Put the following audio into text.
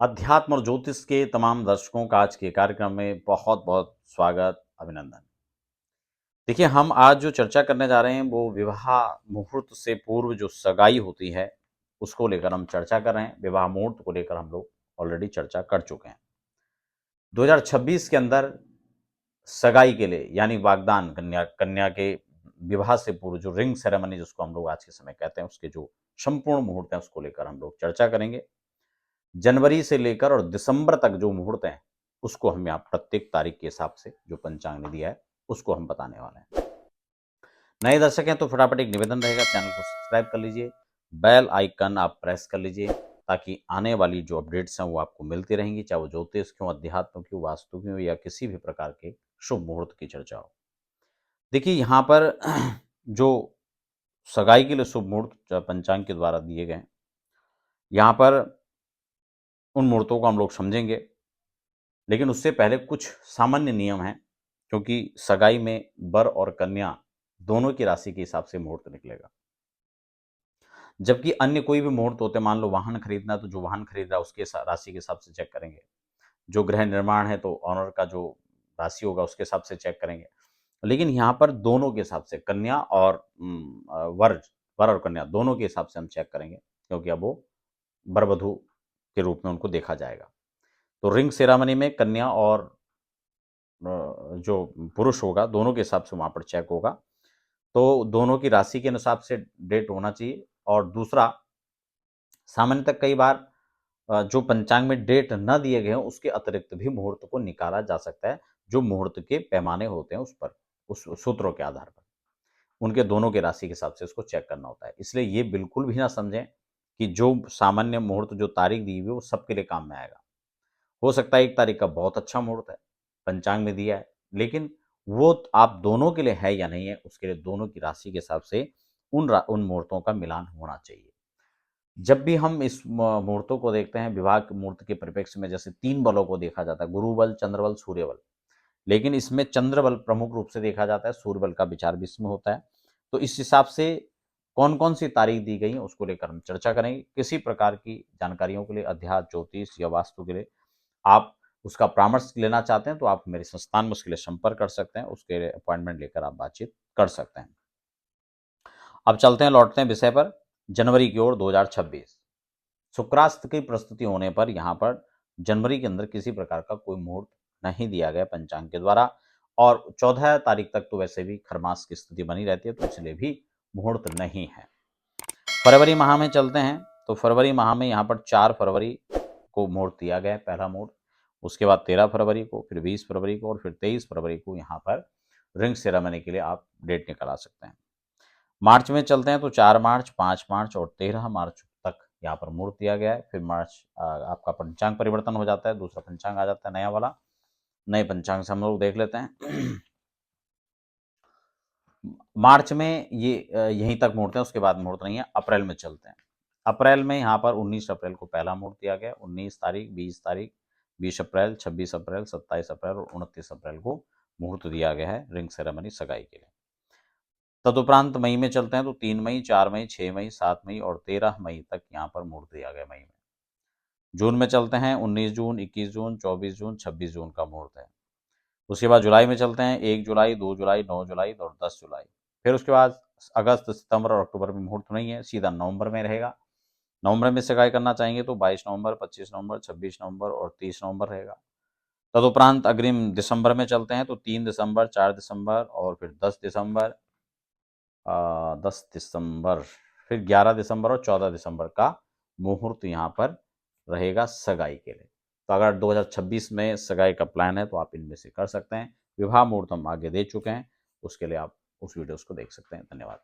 अध्यात्म और ज्योतिष के तमाम दर्शकों का आज के कार्यक्रम में बहुत बहुत स्वागत, अभिनंदन। देखिए, हम आज जो चर्चा करने जा रहे हैं वो विवाह मुहूर्त से पूर्व जो सगाई होती है उसको लेकर हम चर्चा कर रहे हैं। विवाह मुहूर्त को लेकर हम लोग ऑलरेडी चर्चा कर चुके हैं। 2026 के अंदर सगाई के लिए यानी वागदान, कन्या कन्या के विवाह से पूर्व जो रिंग सेरेमनी जिसको हम लोग आज के समय कहते हैं, उसके जो संपूर्ण मुहूर्त हैं उसको लेकर हम लोग चर्चा करेंगे। जनवरी से लेकर और दिसंबर तक जो मुहूर्त हैं, उसको हम यहाँ प्रत्येक तारीख के हिसाब से जो पंचांग ने दिया है, उसको हम बताने वाले हैं। नए दर्शक हैं तो फटाफट एक निवेदन रहेगा, चैनल को सब्सक्राइब कर लीजिए, बेल आइकन आप प्रेस कर लीजिए ताकि आने वाली जो अपडेट्स हैं वो आपको मिलती रहेंगी, चाहे वो ज्योतिष की हो, अध्यात्म की हो, वास्तु की हो या किसी भी प्रकार के शुभ मुहूर्त की चर्चा हो। देखिए, यहाँ पर जो सगाई के लिए शुभ मुहूर्त पंचांग के द्वारा दिए गए हैं, यहाँ पर उन मुहूर्तों को हम लोग समझेंगे, लेकिन उससे पहले कुछ सामान्य नियम हैं, क्योंकि सगाई में वर और कन्या दोनों की राशि के हिसाब से मुहूर्त निकलेगा। जबकि अन्य कोई भी मुहूर्त होते हैं, मान लो वाहन खरीदना है तो जो वाहन खरीद रहा है उसके राशि के हिसाब से चेक करेंगे। जो गृह निर्माण है तो ऑनर का जो राशि होगा उसके हिसाब से चेक करेंगे। लेकिन यहाँ पर दोनों के हिसाब से कन्या और वर और कन्या दोनों के हिसाब से हम चेक करेंगे, क्योंकि अब वो वर वधू के रूप में उनको देखा जाएगा। तो रिंग सेरामनी में कन्या और जो पुरुष होगा दोनों के हिसाब से वहाँ पर चेक होगा। तो दोनों की राशि के हिसाब से डेट होना चाहिए। और दूसरा, सामान्यतः कई बार जो पंचांग में डेट न दिए गए हैं उसके अतिरिक्त भी मुहूर्त को निकाला जा सकता है, जो मुहूर्त के पैमाने होते हैं उस पर, उस सूत्रों के आधार पर उनके दोनों के राशि के हिसाब से इसको चेक करना होता है। इसलिए ये बिल्कुल भी ना समझें कि जो सामान्य मुहूर्त जो तारीख दी हुई है वो सबके लिए काम में आएगा। हो सकता है एक तारीख का बहुत अच्छा मुहूर्त है, पंचांग में दिया है, लेकिन वो आप दोनों के लिए है या नहीं है, उसके लिए दोनों की राशि के हिसाब से उन मुहूर्तों का मिलान होना चाहिए। जब भी हम इस मुहूर्तों को देखते हैं विवाह के मुहूर्त के परिप्रेक्ष्य में, जैसे 3 बलों को देखा जाता है, गुरु बल, चंद्र बल, सूर्य बल। लेकिन इसमें चंद्र बल प्रमुख रूप से देखा जाता है, सूर्य बल का विचार भी इसमें होता है। तो इस हिसाब से कौन-कौन सी तारीख दी गई है उसको लेकर हम चर्चा करेंगे। किसी प्रकार की जानकारियों के लिए, अध्यात्म, ज्योतिष या वास्तु के लिए आप उसका परामर्श लेना चाहते हैं तो आप मेरे संस्थान में उसके लिए संपर्क कर सकते हैं, उसके लिए अपॉइंटमेंट लेकर आप बातचीत कर सकते हैं। अब चलते हैं, लौटते हैं विषय पर, जनवरी की ओर 2026। शुक्रास्त की प्रस्तुति होने पर यहाँ पर जनवरी के अंदर किसी प्रकार का कोई मुहूर्त नहीं दिया गया पंचांग के द्वारा, और 14 तारीख तक तो वैसे भी खरमास की स्थिति बनी रहती है, तो इसलिए भी मुहूर्त नहीं है। फरवरी माह में चलते हैं, तो फरवरी माह में यहाँ पर 4 फरवरी को मुहूर्त दिया गया है, पहला मुहूर्त। उसके बाद 13 फरवरी को, फिर 20 फरवरी को और फिर 23 फरवरी को यहाँ पर रिंग सेरेमनी के लिए आप डेट निकला सकते हैं। मार्च में चलते हैं तो 4 मार्च, 5 मार्च और 13 मार्च तक यहाँ पर मुहूर्त दिया गया है। फिर मार्च आपका पंचांग परिवर्तन हो जाता है, दूसरा पंचांग आ जाता है नया वाला। नए पंचांग से हम लोग देख लेते हैं। मार्च में ये यहीं तक मुहूर्त है, उसके बाद मुहूर्त नहीं है। अप्रैल में चलते हैं। अप्रैल में यहाँ पर 19 अप्रैल को पहला मुहूर्त दिया गया, 19 तारीख, 20 तारीख, 20 अप्रैल, 26 अप्रैल, 27 अप्रैल और 29 अप्रैल को मुहूर्त दिया गया है रिंग सेरेमनी सगाई के लिए। तदुपरांत मई में चलते हैं तो 3 मई, 4 मई, 6 मई, 7 मई और 13 मई तक यहाँ पर मुहूर्त दिया गया मई में। जून में चलते हैं 19 जून, 21 जून, 24 जून, 26 जून का मुहूर्त है। उसके बाद जुलाई में चलते हैं 1 जुलाई, 2 जुलाई, 9 जुलाई और 10 जुलाई। फिर उसके बाद अगस्त, सितंबर और अक्टूबर में मुहूर्त नहीं है, सीधा नवंबर में रहेगा। नवंबर में सगाई करना चाहेंगे तो 22 नवंबर, 25 नवंबर, 26 नवंबर और 30 नवंबर रहेगा। तदुपरांत अग्रिम दिसंबर में चलते हैं तो 3 दिसंबर, 4 दिसंबर और फिर 10 दिसंबर, 10 दिसंबर, फिर 11 दिसंबर और 14 दिसंबर का मुहूर्त यहाँ पर रहेगा सगाई के लिए। तो अगर 2026 में सगाई का प्लान है तो आप इनमें से कर सकते हैं। विवाह मुहूर्त हम आगे दे चुके हैं, उसके लिए आप उस वीडियोस को देख सकते हैं। धन्यवाद।